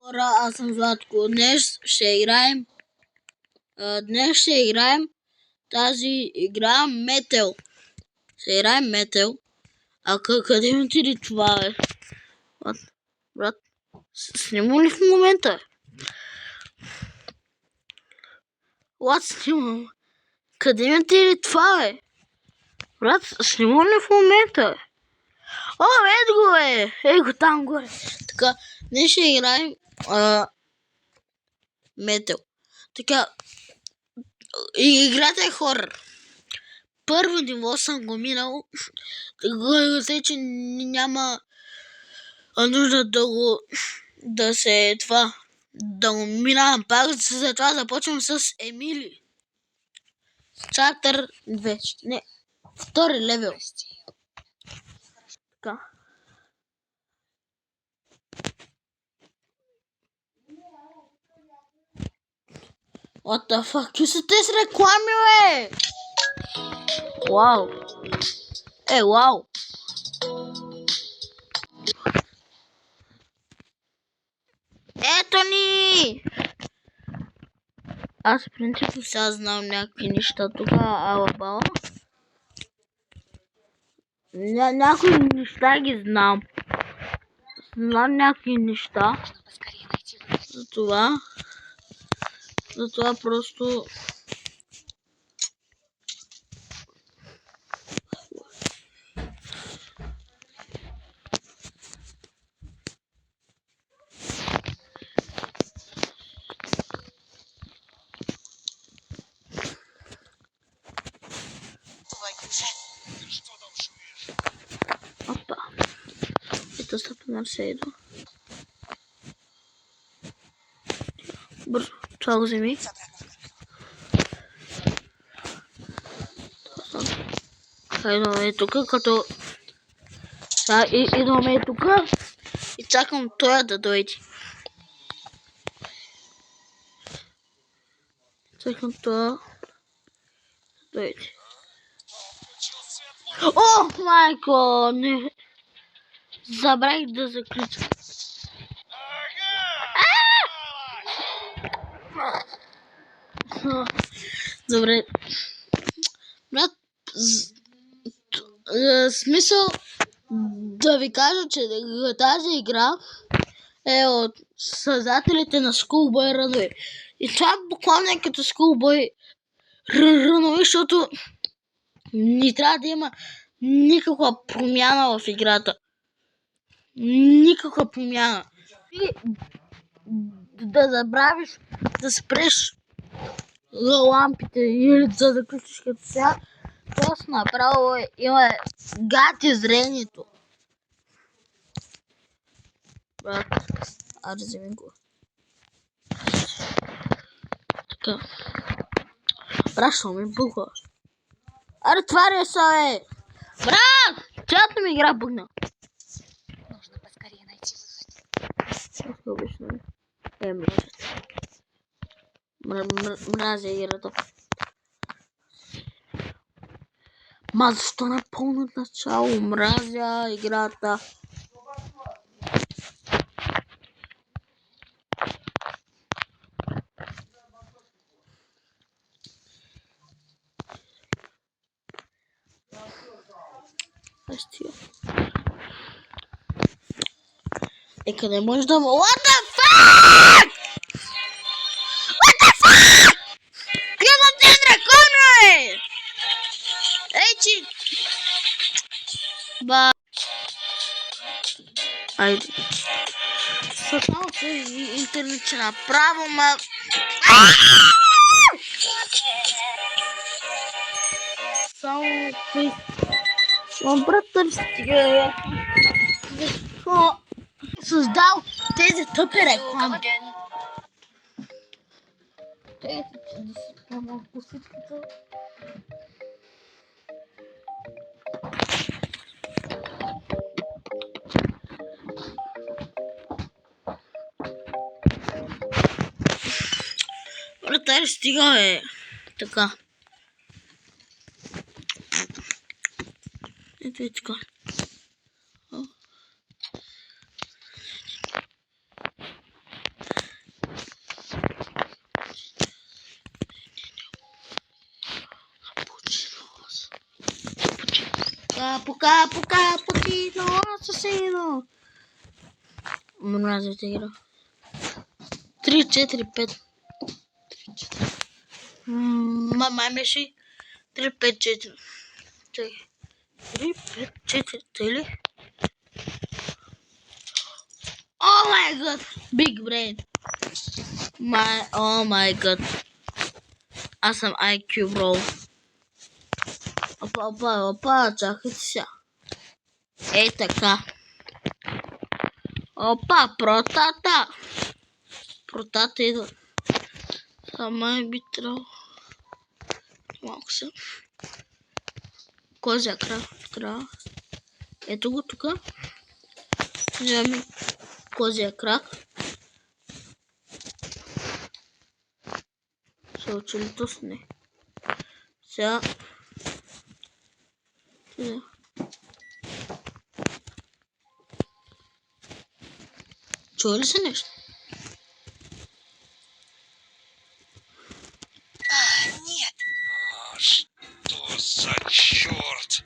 Хора, аз съм Златко. Днес ще играем тази игра Метел. Ще играем Метел. А къде ми отиде това, бе? Брат, снимам ли в момента? Снимам. Къде ми отиде това, бе? Брат, снимам ли в момента? О, ето го, бе! Ето го там горе. Така, днес ще играем Метел. Така, играта е хорър. Първо ниво съм го минал. Така че няма нужда да го минавам пак. Затова започвам с Емили. Чартър 2. Не, втори левел. Така. What the fuck? Какви са тези реклами, бе? Вау. Вау. Ето ни! Аз в принцип сега знам някакви неща тук, алабала. Някои неща ги знам. Знам някакви неща. Затова просто... Опа. Это стопнар се иду. Бързо, това го вземи. Идваме тук, като... Идваме тук и чакам той да дойде. Чакам той да дойде. О, майко! Не... Забравих да заключа. Добре. Брат, смисъл да ви кажа, че тази игра е от създателите на Schoolboy Runaway. И това буквално е като Schoolboy Runaway, защото не трябва да има никаква промяна в играта. Никаква промяна. И да забравиш да спреш лампите или да заключиш като сега, просто направо има гати зрението. Брат, аре вземи го. Така. Брат, що ми бъгва? Аре, тваря са, бе! Брат! Цялата ми игра бъгна. Нужно поскорее найти выход. Обично. Мразя играта. Защо не пълно начало? Мразя играта. Къде можеш да... What the fuck? What the fuck? Къде тези дракони, бе? Ей, че... Айде. Само тези интернет че направо, ма... Само тези... Брат, стига, защо създал тези тъпи реклами? Тези, че да си пълна косичката. Братари, стига, бе. Така. Ето е така. Капучино, асасино. Мразя тази игра. 3, 4, 5. Май беше 3, 5, 4. Чакай. 3, 5, 4, тъй. Oh my god! Big brain. Oh my god. Аз съм IQ, bro. Опа, чакайте сега. Ей така. Опа, протата. Протата идва. Сама би трябвало. Малко се. Козя крак трябва. Ето го тук. Вземем козия крак. Се очелито с не. Сега. Чува ли се нещо? Нет. Что за черт?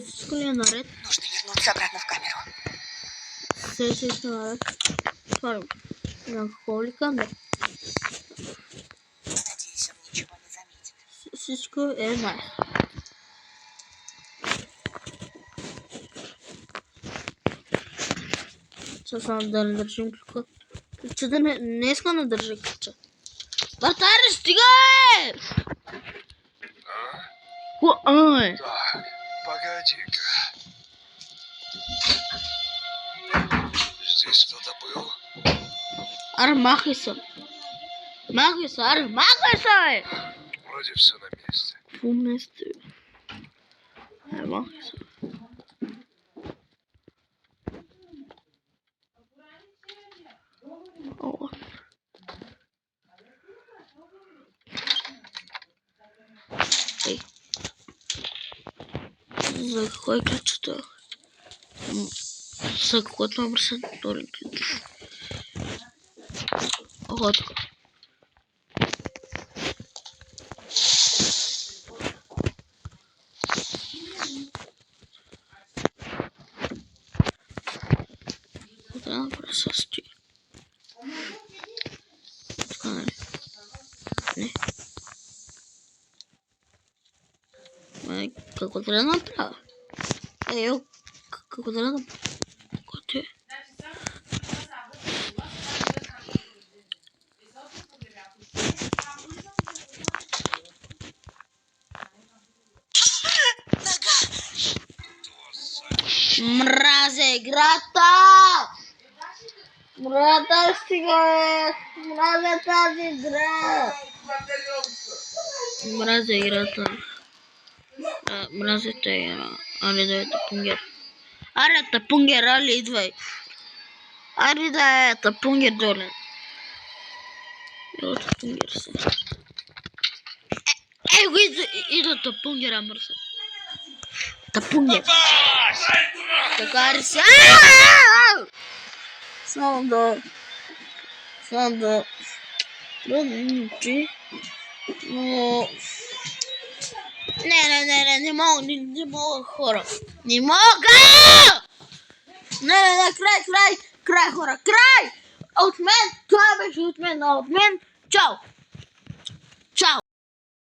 Всичко ли е наред? Нужно вернуться обратно в камеру. Всичко е наред. Отварям. На холика, да. Надеюсь, он ничего не заметит. Всичко е наред. Сега само да не държим ключа. Ключа да не иска да държи ключа. Вратаре, стигай! Ой! Так, погоди-ка. Здесь кто-то был? Аре, махай се! Махай се, аре, махай се! Вроде все на месте. Фу, месте. Аре, махай се. О. Ей. За какво е ключето? За каквото номер са долу ключ. Ого, така. Трябва да направя с ти. Така, нали? Не. Ай, какво трябва да направя? Ейо, какво трябва да направя? Какво е? Мразя играта! Мразя стига! Мразя тази игра! Мразя играта. Мразя тази игра. Аре да е тъпунгер. Аре тъпунгер, али идвай. Аре да е тъпунгер доле. Ево тъпунгер се. Его идва тъпунгера мърса. Тъпунгер. Така ли се? Само да... Ти... Но... Не мога хора. Не мога! Не, край хора, край! От мен, това беше от мен, чао! Чао!